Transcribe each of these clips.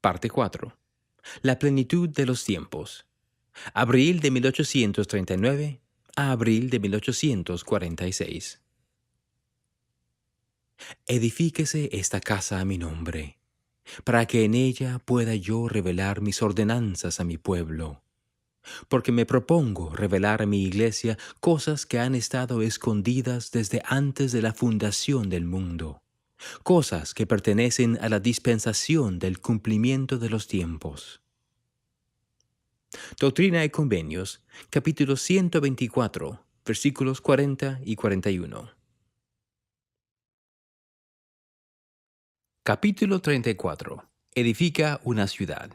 Parte 4. La plenitud de los tiempos. Abril de 1839 a abril de 1846. Edifíquese esta casa a mi nombre, para que en ella pueda yo revelar mis ordenanzas a mi pueblo, porque me propongo revelar a mi iglesia cosas que han estado escondidas desde antes de la fundación del mundo, cosas que pertenecen a la dispensación del cumplimiento de los tiempos. Doctrina y Convenios, capítulo 124, versículos 40 y 41. Capítulo 34. Edifica una ciudad.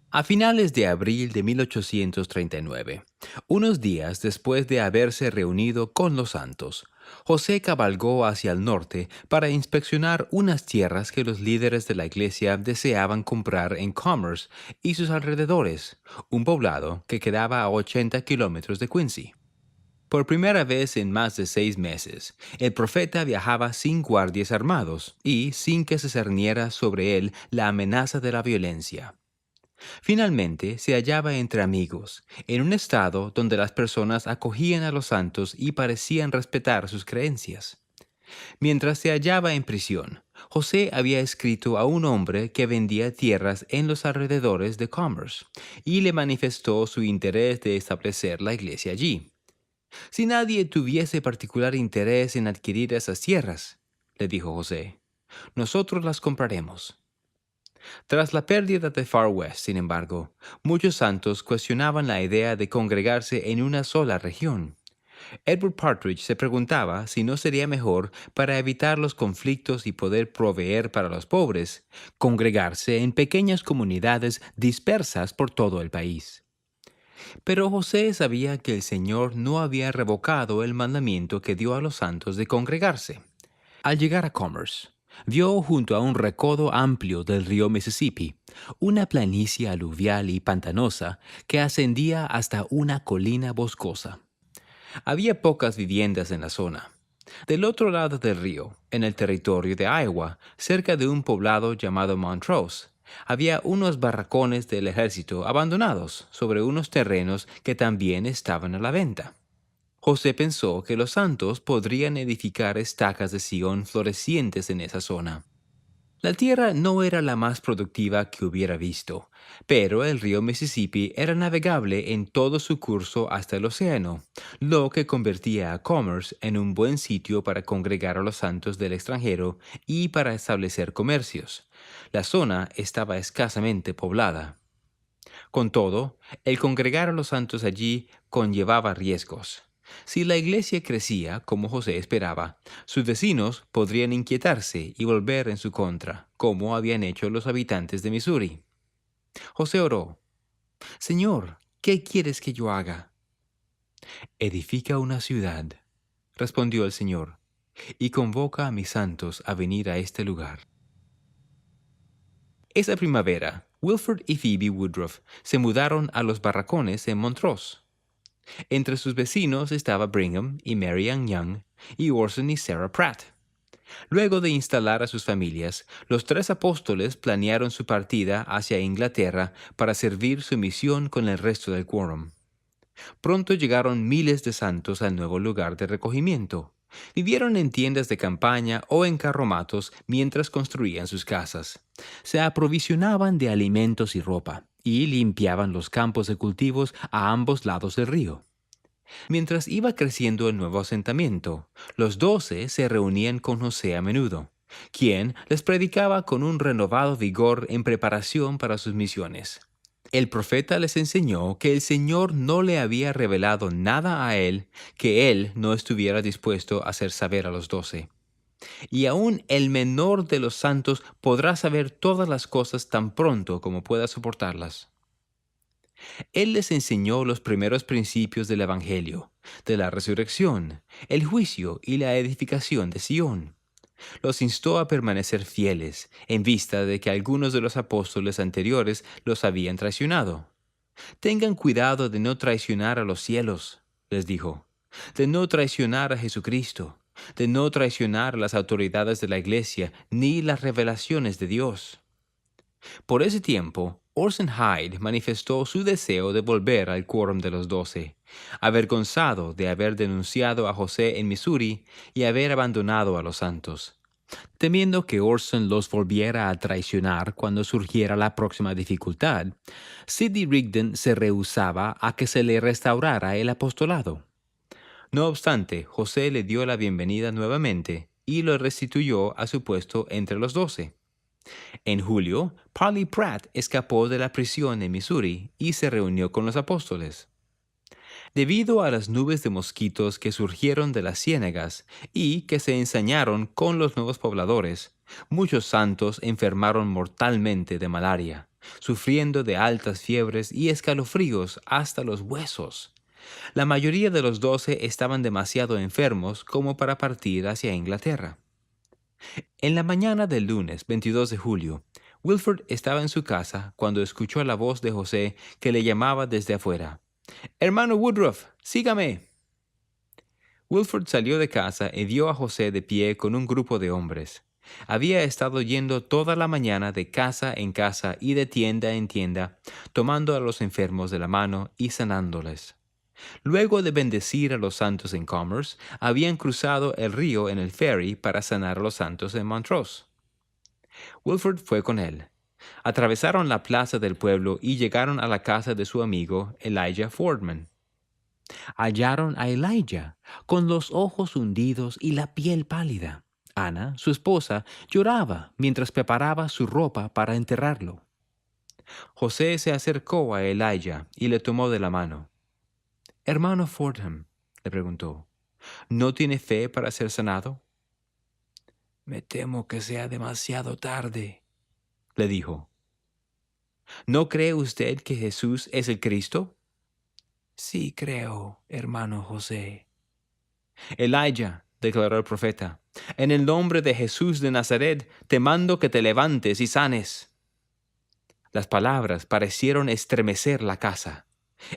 A finales de abril de 1839, unos días después de haberse reunido con los santos, José cabalgó hacia el norte para inspeccionar unas tierras que los líderes de la iglesia deseaban comprar en Commerce y sus alrededores, un poblado que quedaba a 80 kilómetros de Quincy. Por primera vez en más de 6 meses, el profeta viajaba sin guardias armados y sin que se cerniera sobre él la amenaza de la violencia. Finalmente se hallaba entre amigos, en un estado donde las personas acogían a los santos y parecían respetar sus creencias. Mientras se hallaba en prisión, José había escrito a un hombre que vendía tierras en los alrededores de Commerce y le manifestó su interés de establecer la iglesia allí. Si nadie tuviese particular interés en adquirir esas tierras, le dijo José, nosotros las compraremos. Tras la pérdida de Far West, sin embargo, muchos santos cuestionaban la idea de congregarse en una sola región. Edward Partridge se preguntaba si no sería mejor, para evitar los conflictos y poder proveer para los pobres, congregarse en pequeñas comunidades dispersas por todo el país. Pero José sabía que el Señor no había revocado el mandamiento que dio a los santos de congregarse. Al llegar a Commerce, vio junto a un recodo amplio del río Mississippi una planicie aluvial y pantanosa que ascendía hasta una colina boscosa. Había pocas viviendas en la zona. Del otro lado del río, en el territorio de Iowa, cerca de un poblado llamado Montrose, había unos barracones del ejército abandonados sobre unos terrenos que también estaban a la venta. José pensó que los santos podrían edificar estacas de Sion florecientes en esa zona. La tierra no era la más productiva que hubiera visto, pero el río Mississippi era navegable en todo su curso hasta el océano, lo que convertía a Commerce en un buen sitio para congregar a los santos del extranjero y para establecer comercios. La zona estaba escasamente poblada. Con todo, el congregar a los santos allí conllevaba riesgos. Si la iglesia crecía como José esperaba, sus vecinos podrían inquietarse y volver en su contra, como habían hecho los habitantes de Missouri. José oró: Señor, ¿qué quieres que yo haga? Edifica una ciudad, respondió el Señor, y convoca a mis santos a venir a este lugar. Esa primavera, Wilford y Phoebe Woodruff se mudaron a los barracones en Montrose. Entre sus vecinos estaba Brigham y Mary Ann Young y Orson y Sarah Pratt. Luego de instalar a sus familias, los 3 apóstoles planearon su partida hacia Inglaterra para servir su misión con el resto del quórum. Pronto llegaron miles de santos al nuevo lugar de recogimiento. Vivieron en tiendas de campaña o en carromatos mientras construían sus casas. Se aprovisionaban de alimentos y ropa, y limpiaban los campos de cultivos a ambos lados del río. Mientras iba creciendo el nuevo asentamiento, los 12 se reunían con José a menudo, quien les predicaba con un renovado vigor en preparación para sus misiones. El profeta les enseñó que el Señor no le había revelado nada a él que él no estuviera dispuesto a hacer saber a los 12. Y aún el menor de los santos podrá saber todas las cosas tan pronto como pueda soportarlas. Él les enseñó los primeros principios del Evangelio, de la resurrección, el juicio y la edificación de Sion. Los instó a permanecer fieles, en vista de que algunos de los apóstoles anteriores los habían traicionado. Tengan cuidado de no traicionar a los cielos, les dijo, de no traicionar a Jesucristo, de no traicionar a las autoridades de la iglesia ni las revelaciones de Dios. Por ese tiempo, Orson Hyde manifestó su deseo de volver al quórum de los 12, avergonzado de haber denunciado a José en Missouri y haber abandonado a los santos. Temiendo que Orson los volviera a traicionar cuando surgiera la próxima dificultad, Sidney Rigdon se rehusaba a que se le restaurara el apostolado. No obstante, José le dio la bienvenida nuevamente y lo restituyó a su puesto entre los 12. En julio, Parley Pratt escapó de la prisión en Missouri y se reunió con los apóstoles. Debido a las nubes de mosquitos que surgieron de las ciénagas y que se ensañaron con los nuevos pobladores, muchos santos enfermaron mortalmente de malaria, sufriendo de altas fiebres y escalofríos hasta los huesos. La mayoría de los 12 estaban demasiado enfermos como para partir hacia Inglaterra. En la mañana del lunes 22 de julio, Wilford estaba en su casa cuando escuchó la voz de José que le llamaba desde afuera. «Hermano Woodruff, sígame». Wilford salió de casa y vio a José de pie con un grupo de hombres. Había estado yendo toda la mañana de casa en casa y de tienda en tienda, tomando a los enfermos de la mano y sanándoles. Luego de bendecir a los santos en Commerce, habían cruzado el río en el ferry para sanar a los santos en Montrose. Wilford fue con él. Atravesaron la plaza del pueblo y llegaron a la casa de su amigo Elijah Fordman. Hallaron a Elijah con los ojos hundidos y la piel pálida. Ana, su esposa, lloraba mientras preparaba su ropa para enterrarlo. José se acercó a Elijah y le tomó de la mano. «Hermano Fordham», le preguntó, «¿no tiene fe para ser sanado?» «Me temo que sea demasiado tarde», le dijo. «¿No cree usted que Jesús es el Cristo?» «Sí creo, hermano José». «Elijah», declaró el profeta, «en el nombre de Jesús de Nazaret, te mando que te levantes y sanes». Las palabras parecieron estremecer la casa.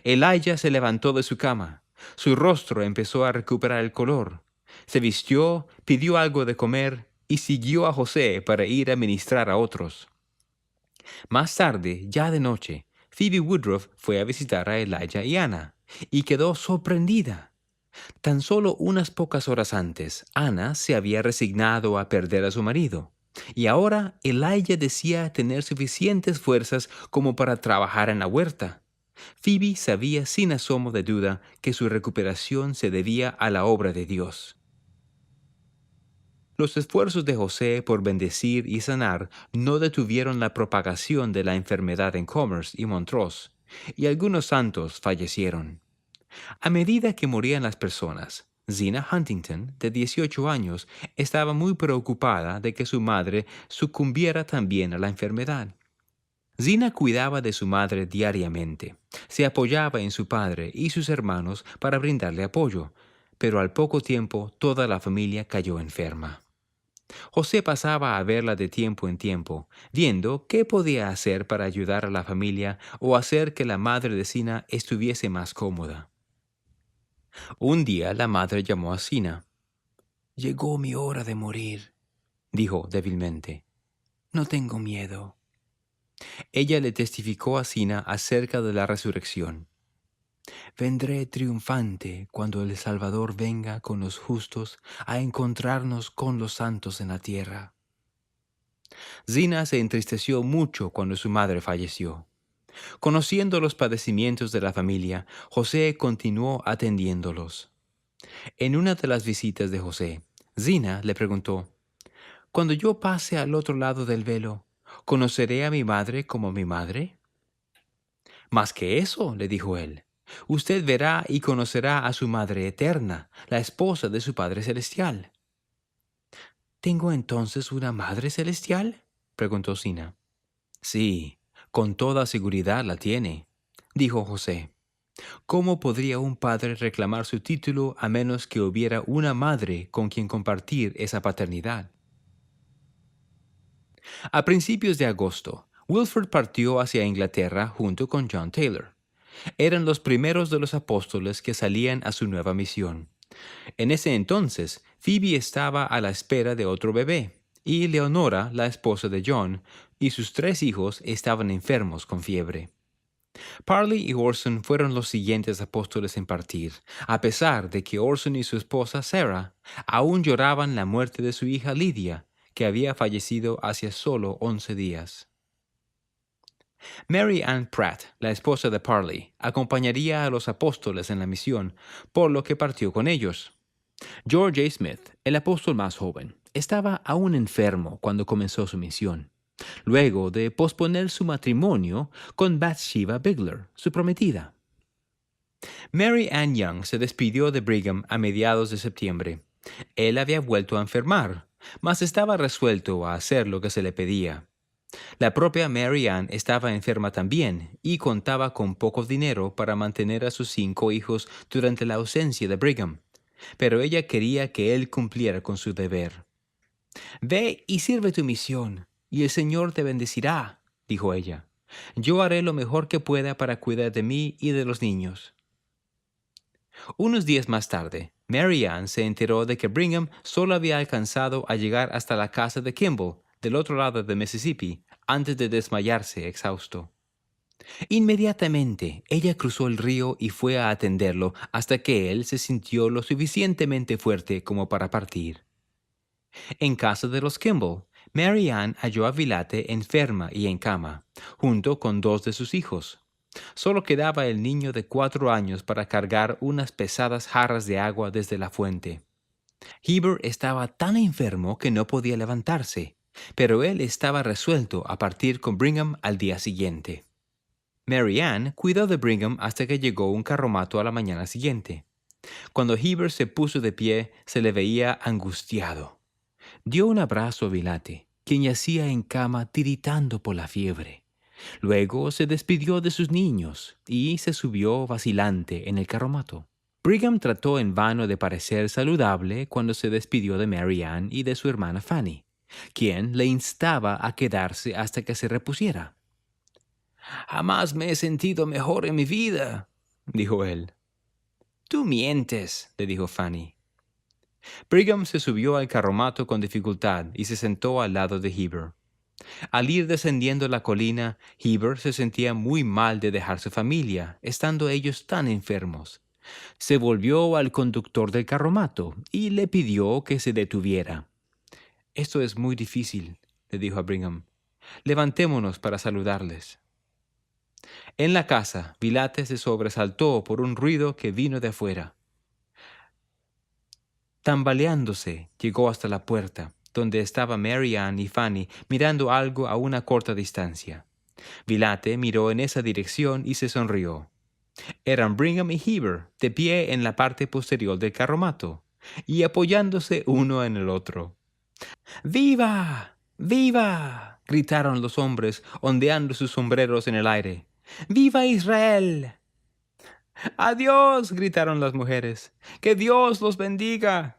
Elijah se levantó de su cama. Su rostro empezó a recuperar el color. Se vistió, pidió algo de comer y siguió a José para ir a ministrar a otros. Más tarde, ya de noche, Phoebe Woodruff fue a visitar a Elijah y Ana, y quedó sorprendida. Tan solo unas pocas horas antes, Ana se había resignado a perder a su marido, y ahora Elijah decía tener suficientes fuerzas como para trabajar en la huerta. Phoebe sabía sin asomo de duda que su recuperación se debía a la obra de Dios. Los esfuerzos de José por bendecir y sanar no detuvieron la propagación de la enfermedad en Commerce y Montrose, y algunos santos fallecieron. A medida que morían las personas, Zina Huntington, de 18 años, estaba muy preocupada de que su madre sucumbiera también a la enfermedad. Zina cuidaba de su madre diariamente, se apoyaba en su padre y sus hermanos para brindarle apoyo, pero al poco tiempo toda la familia cayó enferma. José pasaba a verla de tiempo en tiempo, viendo qué podía hacer para ayudar a la familia o hacer que la madre de Zina estuviese más cómoda. Un día la madre llamó a Zina. «Llegó mi hora de morir», dijo débilmente. «No tengo miedo». Ella le testificó a Zina acerca de la resurrección. «Vendré triunfante cuando el Salvador venga con los justos a encontrarnos con los santos en la tierra». Zina se entristeció mucho cuando su madre falleció. Conociendo los padecimientos de la familia, José continuó atendiéndolos. En una de las visitas de José, Zina le preguntó, «Cuando yo pase al otro lado del velo, ¿conoceré a mi madre como mi madre?» «Más que eso», le dijo él, «usted verá y conocerá a su madre eterna, la esposa de su Padre Celestial». «¿Tengo entonces una madre celestial?», preguntó Zina. «Sí, con toda seguridad la tiene», dijo José. «¿Cómo podría un padre reclamar su título a menos que hubiera una madre con quien compartir esa paternidad?» A principios de agosto, Wilford partió hacia Inglaterra junto con John Taylor. Eran los primeros de los apóstoles que salían a su nueva misión. En ese entonces, Phoebe estaba a la espera de otro bebé, y Leonora, la esposa de John, y sus 3 hijos estaban enfermos con fiebre. Parley y Orson fueron los siguientes apóstoles en partir, a pesar de que Orson y su esposa Sarah aún lloraban la muerte de su hija Lydia, que había fallecido hace solo 11 días. Mary Ann Pratt, la esposa de Parley, acompañaría a los apóstoles en la misión, por lo que partió con ellos. George A. Smith, el apóstol más joven, estaba aún enfermo cuando comenzó su misión, luego de posponer su matrimonio con Bathsheba Bigler, su prometida. Mary Ann Young se despidió de Brigham a mediados de septiembre. Él había vuelto a enfermar, mas estaba resuelto a hacer lo que se le pedía. La propia Mary Ann estaba enferma también y contaba con poco dinero para mantener a sus 5 hijos durante la ausencia de Brigham, pero ella quería que él cumpliera con su deber. «Ve y sirve tu misión, y el Señor te bendecirá», dijo ella. «Yo haré lo mejor que pueda para cuidar de mí y de los niños». Unos días más tarde, Mary Ann se enteró de que Brigham solo había alcanzado a llegar hasta la casa de Kimball, del otro lado de Mississippi, antes de desmayarse exhausto. Inmediatamente, ella cruzó el río y fue a atenderlo hasta que él se sintió lo suficientemente fuerte como para partir. En casa de los Kimball, Mary Ann halló a Vilate enferma y en cama, junto con 2 de sus hijos. Solo quedaba el niño de 4 años para cargar unas pesadas jarras de agua desde la fuente. Heber estaba tan enfermo que no podía levantarse, pero él estaba resuelto a partir con Brigham al día siguiente. Mary Ann cuidó de Brigham hasta que llegó un carromato a la mañana siguiente. Cuando Heber se puso de pie, se le veía angustiado. Dio un abrazo a Vilate, quien yacía en cama tiritando por la fiebre. Luego se despidió de sus niños y se subió vacilante en el carromato. Brigham trató en vano de parecer saludable cuando se despidió de Mary Ann y de su hermana Fanny, quien le instaba a quedarse hasta que se repusiera. «Jamás me he sentido mejor en mi vida», dijo él. «Tú mientes», le dijo Fanny. Brigham se subió al carromato con dificultad y se sentó al lado de Heber. Al ir descendiendo la colina, Heber se sentía muy mal de dejar su familia, estando ellos tan enfermos. Se volvió al conductor del carromato y le pidió que se detuviera. «Esto es muy difícil», le dijo a Brigham. «Levantémonos para saludarles». En la casa, Vilate se sobresaltó por un ruido que vino de afuera. Tambaleándose, llegó hasta la puerta, donde estaban Mary Ann y Fanny mirando algo a una corta distancia. Vilate miró en esa dirección y se sonrió. Eran Brigham y Heber, de pie en la parte posterior del carromato, y apoyándose uno en el otro. «¡Viva! ¡Viva!», gritaron los hombres, ondeando sus sombreros en el aire. «¡Viva Israel!». «¡Adiós!», gritaron las mujeres. «¡Que Dios los bendiga!».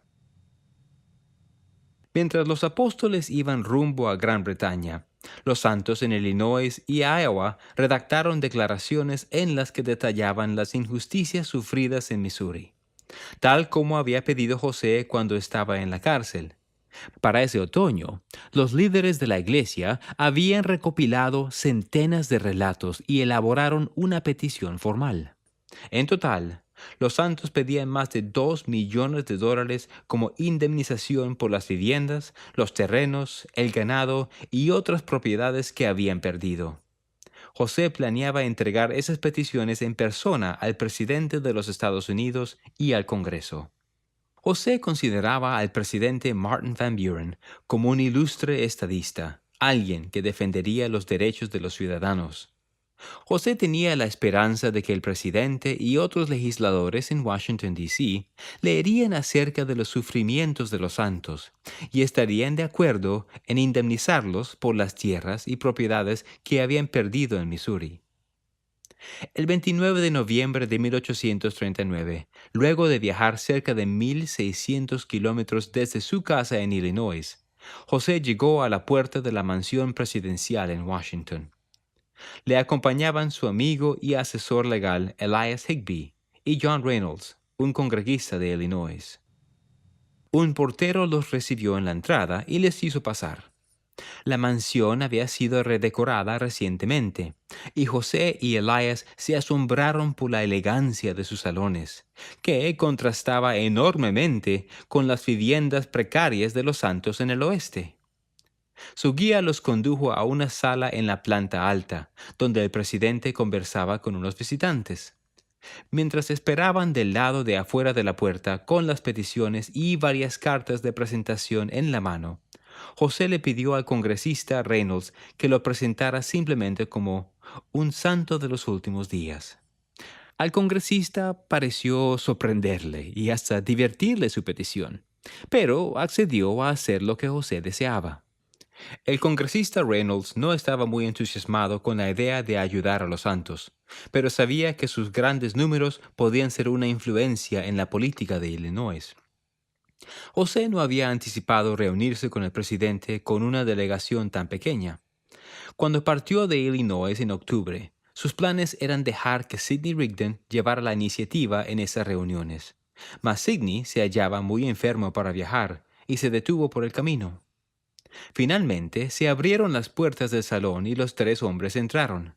Mientras los apóstoles iban rumbo a Gran Bretaña, los santos en Illinois y Iowa redactaron declaraciones en las que detallaban las injusticias sufridas en Missouri, tal como había pedido José cuando estaba en la cárcel. Para ese otoño, los líderes de la iglesia habían recopilado centenas de relatos y elaboraron una petición formal. En total, los santos pedían más de $2 millones como indemnización por las viviendas, los terrenos, el ganado y otras propiedades que habían perdido. José planeaba entregar esas peticiones en persona al presidente de los Estados Unidos y al Congreso. José consideraba al presidente Martin Van Buren como un ilustre estadista, alguien que defendería los derechos de los ciudadanos. José tenía la esperanza de que el presidente y otros legisladores en Washington, D.C. leerían acerca de los sufrimientos de los santos y estarían de acuerdo en indemnizarlos por las tierras y propiedades que habían perdido en Missouri. El 29 de noviembre de 1839, luego de viajar cerca de 1,600 kilómetros desde su casa en Illinois, José llegó a la puerta de la mansión presidencial en Washington. Le acompañaban su amigo y asesor legal Elias Higbee y John Reynolds, un congreguista de Illinois. Un portero los recibió en la entrada y les hizo pasar. La mansión había sido redecorada recientemente, y José y Elías se asombraron por la elegancia de sus salones, que contrastaba enormemente con las viviendas precarias de los santos en el oeste. Su guía los condujo a una sala en la planta alta, donde el presidente conversaba con unos visitantes. Mientras esperaban del lado de afuera de la puerta con las peticiones y varias cartas de presentación en la mano, José le pidió al congresista Reynolds que lo presentara simplemente como un santo de los últimos días. Al congresista pareció sorprenderle y hasta divertirle su petición, pero accedió a hacer lo que José deseaba. El congresista Reynolds no estaba muy entusiasmado con la idea de ayudar a los santos, pero sabía que sus grandes números podían ser una influencia en la política de Illinois. José no había anticipado reunirse con el presidente con una delegación tan pequeña. Cuando partió de Illinois en octubre, sus planes eran dejar que Sidney Rigdon llevara la iniciativa en esas reuniones. Mas Sidney se hallaba muy enfermo para viajar y se detuvo por el camino. Finalmente se abrieron las puertas del salón y los tres hombres entraron.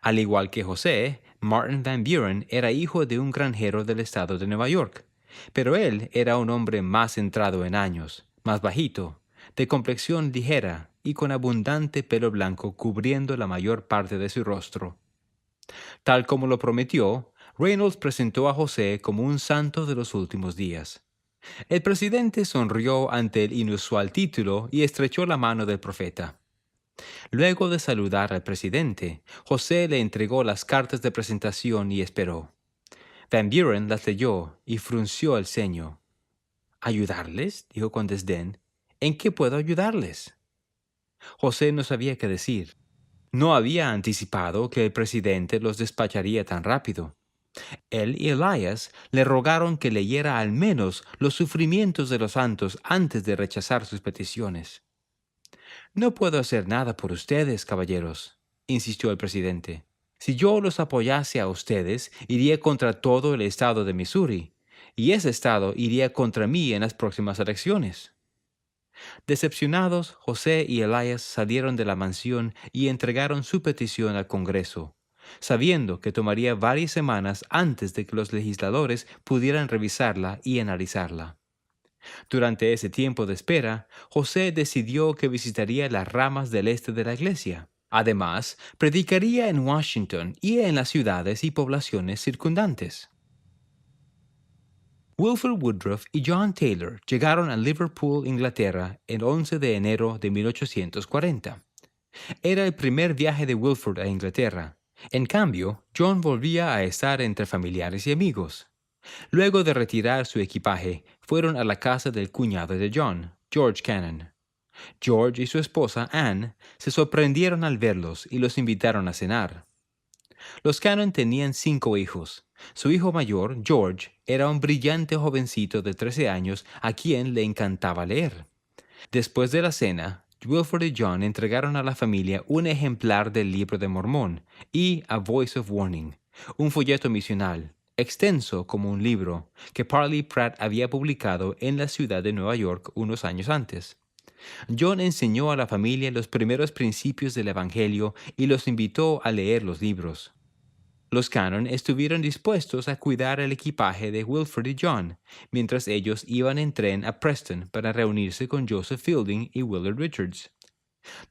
Al igual que José, Martin Van Buren era hijo de un granjero del estado de Nueva York, pero él era un hombre más centrado en años, más bajito, de complexión ligera y con abundante pelo blanco cubriendo la mayor parte de su rostro. Tal como lo prometió, Reynolds presentó a José como un santo de los últimos días. El presidente sonrió ante el inusual título y estrechó la mano del profeta. Luego de saludar al presidente, José le entregó las cartas de presentación y esperó. Van Buren las leyó y frunció el ceño. ¿Ayudarles?, dijo con desdén. ¿En qué puedo ayudarles? José no sabía qué decir. No había anticipado que el presidente los despacharía tan rápido. Él y Elías le rogaron que leyera al menos los sufrimientos de los santos antes de rechazar sus peticiones. No puedo hacer nada por ustedes, caballeros, insistió el presidente. Si yo los apoyase a ustedes, iría contra todo el estado de Missouri, y ese estado iría contra mí en las próximas elecciones. Decepcionados, José y Elías salieron de la mansión y entregaron su petición al Congreso, sabiendo que tomaría varias semanas antes de que los legisladores pudieran revisarla y analizarla. Durante ese tiempo de espera, José decidió que visitaría las ramas del este de la iglesia. Además, predicaría en Washington y en las ciudades y poblaciones circundantes. Wilford Woodruff y John Taylor llegaron a Liverpool, Inglaterra, el 11 de enero de 1840. Era el primer viaje de Wilford a Inglaterra. En cambio, John volvía a estar entre familiares y amigos. Luego de retirar su equipaje, fueron a la casa del cuñado de John, George Cannon. George y su esposa, Anne, se sorprendieron al verlos y los invitaron a cenar. Los Cannon tenían 5 hijos. Su hijo mayor, George, era un brillante jovencito de 13 años a quien le encantaba leer. Después de la cena, Wilford y John entregaron a la familia un ejemplar del Libro de Mormón y A Voice of Warning, un folleto misional, extenso como un libro, que Parley Pratt había publicado en la ciudad de Nueva York unos años antes. John enseñó a la familia los primeros principios del Evangelio y los invitó a leer los libros. Los Cannon estuvieron dispuestos a cuidar el equipaje de Wilford y John, mientras ellos iban en tren a Preston para reunirse con Joseph Fielding y Willard Richards.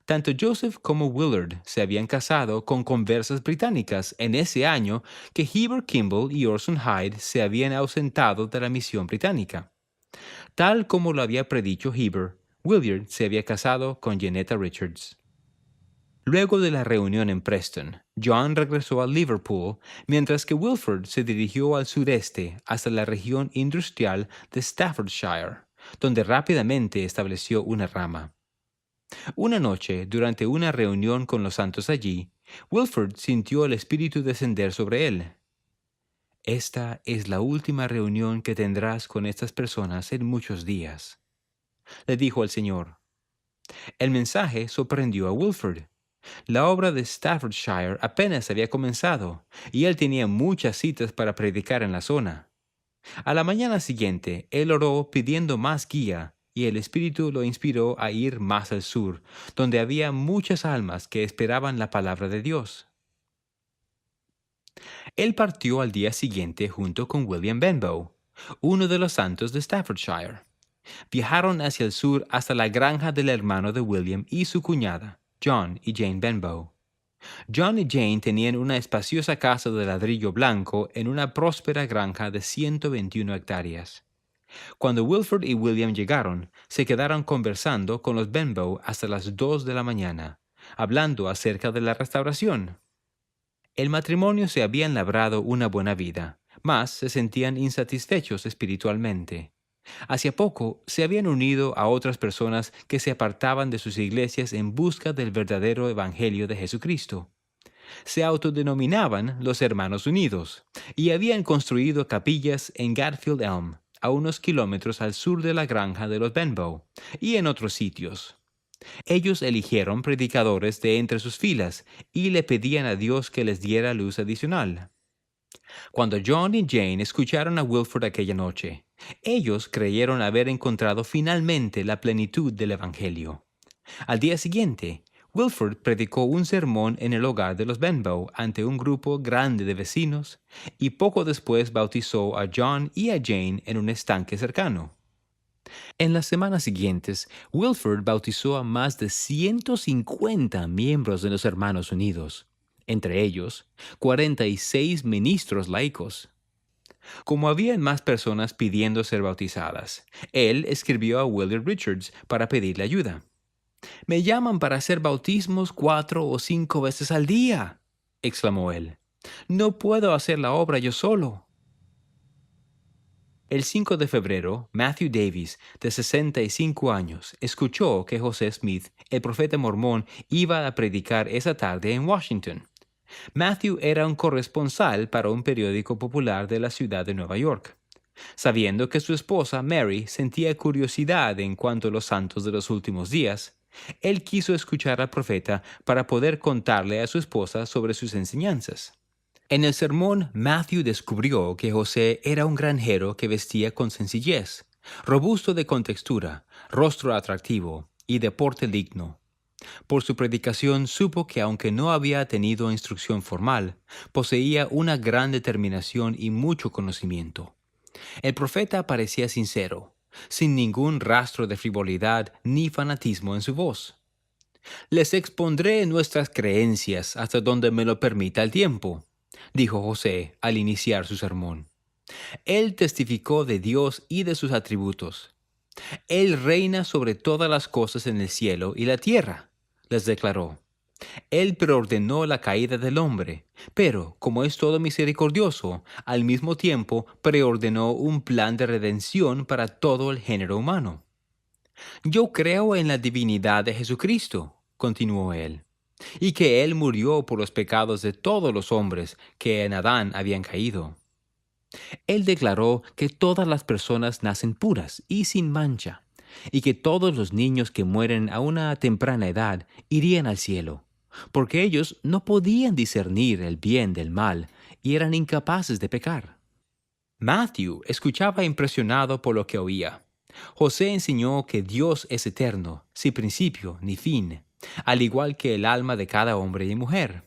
Tanto Joseph como Willard se habían casado con conversas británicas en ese año que Heber Kimball y Orson Hyde se habían ausentado de la misión británica. Tal como lo había predicho Heber, Willard se había casado con Janetta Richards. Luego de la reunión en Preston, John regresó a Liverpool, mientras que Wilford se dirigió al sureste hasta la región industrial de Staffordshire, donde rápidamente estableció una rama. Una noche, durante una reunión con los santos allí, Wilford sintió el Espíritu descender sobre él. Esta es la última reunión que tendrás con estas personas en muchos días, le dijo el Señor. El mensaje sorprendió a Wilford. La obra de Staffordshire apenas había comenzado, y él tenía muchas citas para predicar en la zona. A la mañana siguiente, él oró pidiendo más guía, y el Espíritu lo inspiró a ir más al sur, donde había muchas almas que esperaban la palabra de Dios. Él partió al día siguiente junto con William Benbow, uno de los santos de Staffordshire. Viajaron hacia el sur hasta la granja del hermano de William y su cuñada, John y Jane Benbow. John y Jane tenían una espaciosa casa de ladrillo blanco en una próspera granja de 121 hectáreas. Cuando Wilford y William llegaron, se quedaron conversando con los Benbow hasta las 2 de la mañana, hablando acerca de la restauración. El matrimonio se habían labrado una buena vida, mas se sentían insatisfechos espiritualmente. Hacía poco se habían unido a otras personas que se apartaban de sus iglesias en busca del verdadero evangelio de Jesucristo. Se autodenominaban los Hermanos Unidos y habían construido capillas en Gatfield Elm, a unos kilómetros al sur de la granja de los Benbow, y en otros sitios. Ellos eligieron predicadores de entre sus filas y le pedían a Dios que les diera luz adicional. Cuando John y Jane escucharon a Wilford aquella noche, ellos creyeron haber encontrado finalmente la plenitud del Evangelio. Al día siguiente, Wilford predicó un sermón en el hogar de los Benbow ante un grupo grande de vecinos y poco después bautizó a John y a Jane en un estanque cercano. En las semanas siguientes, Wilford bautizó a más de 150 miembros de los Hermanos Unidos, entre ellos 46 ministros laicos. Como habían más personas pidiendo ser bautizadas, él escribió a William Richards para pedirle ayuda. «Me llaman para hacer bautismos 4 o 5 veces al día», exclamó él. «No puedo hacer la obra yo solo». El 5 de febrero, Matthew Davies, de 65 años, escuchó que José Smith, el profeta mormón, iba a predicar esa tarde en Washington. Matthew era un corresponsal para un periódico popular de la ciudad de Nueva York. Sabiendo que su esposa, Mary, sentía curiosidad en cuanto a los santos de los últimos días, él quiso escuchar al profeta para poder contarle a su esposa sobre sus enseñanzas. En el sermón, Matthew descubrió que José era un granjero que vestía con sencillez, robusto de contextura, rostro atractivo y de porte digno. Por su predicación supo que aunque no había tenido instrucción formal, poseía una gran determinación y mucho conocimiento. El profeta parecía sincero, sin ningún rastro de frivolidad ni fanatismo en su voz. «Les expondré nuestras creencias hasta donde me lo permita el tiempo», dijo José al iniciar su sermón. Él testificó de Dios y de sus atributos. «Él reina sobre todas las cosas en el cielo y la tierra», les declaró. Él preordenó la caída del hombre, pero, como es todo misericordioso, al mismo tiempo preordenó un plan de redención para todo el género humano. «Yo creo en la divinidad de Jesucristo», continuó él, «y que Él murió por los pecados de todos los hombres que en Adán habían caído». Él declaró que todas las personas nacen puras y sin mancha, y que todos los niños que mueren a una temprana edad irían al cielo, porque ellos no podían discernir el bien del mal y eran incapaces de pecar. Matthew escuchaba impresionado por lo que oía. José enseñó que Dios es eterno, sin principio ni fin, al igual que el alma de cada hombre y mujer.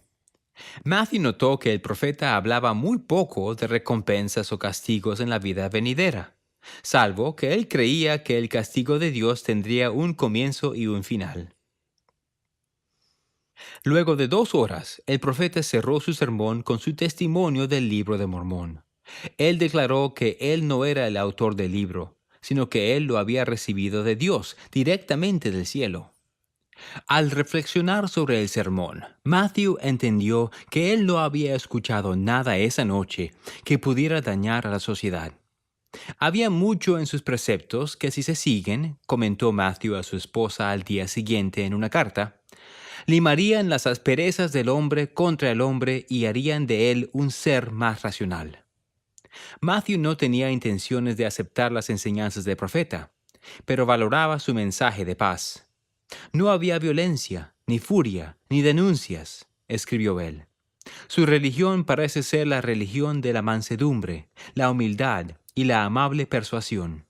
Matthew notó que el profeta hablaba muy poco de recompensas o castigos en la vida venidera, salvo que él creía que el castigo de Dios tendría un comienzo y un final. Luego de 2 horas, el profeta cerró su sermón con su testimonio del libro de Mormón. Él declaró que él no era el autor del libro, sino que él lo había recibido de Dios, directamente del cielo. Al reflexionar sobre el sermón, Matthew entendió que él no había escuchado nada esa noche que pudiera dañar a la sociedad. Había mucho en sus preceptos que si se siguen, comentó Matthew a su esposa al día siguiente en una carta, limarían las asperezas del hombre contra el hombre y harían de él un ser más racional. Matthew no tenía intenciones de aceptar las enseñanzas del profeta, pero valoraba su mensaje de paz. «No había violencia, ni furia, ni denuncias», escribió él. «Su religión parece ser la religión de la mansedumbre, la humildad y la amable persuasión».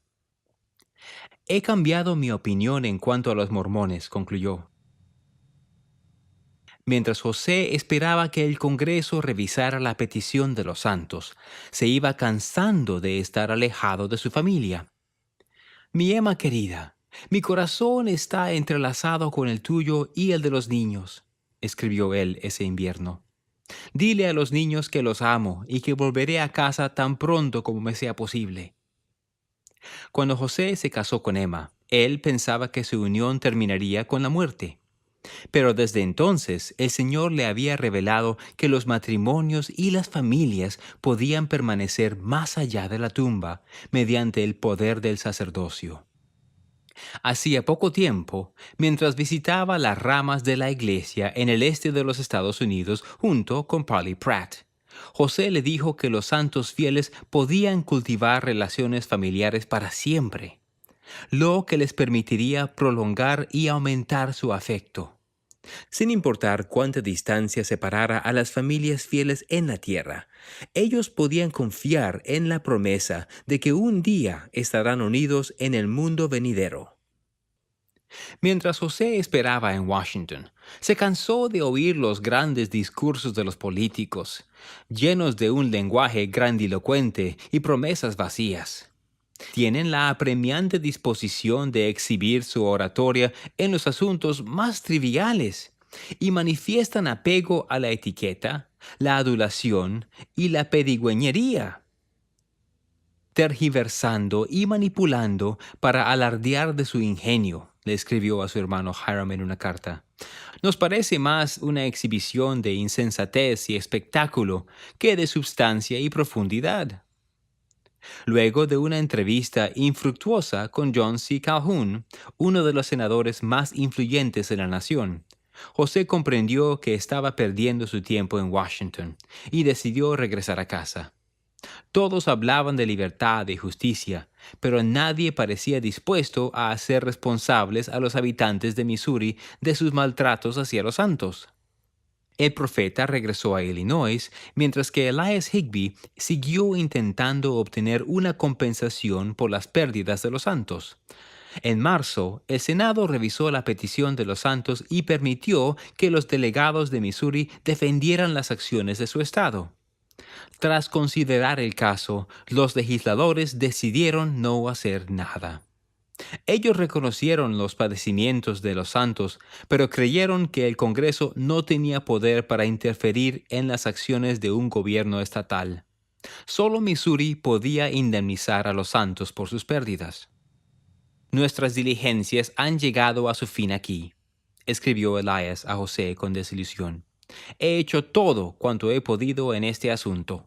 He cambiado mi opinión en cuanto a los mormones, concluyó. Mientras José esperaba que el Congreso revisara la petición de los santos, se iba cansando de estar alejado de su familia. Mi Emma querida, mi corazón está entrelazado con el tuyo y el de los niños, escribió él ese invierno. Dile a los niños que los amo y que volveré a casa tan pronto como me sea posible. Cuando José se casó con Emma, él pensaba que su unión terminaría con la muerte. Pero desde entonces el Señor le había revelado que los matrimonios y las familias podían permanecer más allá de la tumba mediante el poder del sacerdocio. Hacía poco tiempo, mientras visitaba las ramas de la iglesia en el este de los Estados Unidos junto con Parley Pratt, José le dijo que los santos fieles podían cultivar relaciones familiares para siempre, lo que les permitiría prolongar y aumentar su afecto. Sin importar cuánta distancia separara a las familias fieles en la tierra, ellos podían confiar en la promesa de que un día estarán unidos en el mundo venidero. Mientras José esperaba en Washington, se cansó de oír los grandes discursos de los políticos, llenos de un lenguaje grandilocuente y promesas vacías. Tienen la apremiante disposición de exhibir su oratoria en los asuntos más triviales y manifiestan apego a la etiqueta, la adulación y la pedigüeñería, tergiversando y manipulando para alardear de su ingenio, le escribió a su hermano Hiram en una carta. Nos parece más una exhibición de insensatez y espectáculo que de substancia y profundidad. Luego de una entrevista infructuosa con John C. Calhoun, uno de los senadores más influyentes de la nación, José comprendió que estaba perdiendo su tiempo en Washington y decidió regresar a casa. Todos hablaban de libertad y justicia, pero nadie parecía dispuesto a hacer responsables a los habitantes de Missouri de sus maltratos hacia los santos. El profeta regresó a Illinois, mientras que Elias Higbee siguió intentando obtener una compensación por las pérdidas de los santos. En marzo, el Senado revisó la petición de los santos y permitió que los delegados de Missouri defendieran las acciones de su estado. Tras considerar el caso, los legisladores decidieron no hacer nada. Ellos reconocieron los padecimientos de los santos, pero creyeron que el Congreso no tenía poder para interferir en las acciones de un gobierno estatal. Solo Missouri podía indemnizar a los santos por sus pérdidas. Nuestras diligencias han llegado a su fin aquí, escribió Elias a José con desilusión. He hecho todo cuanto he podido en este asunto.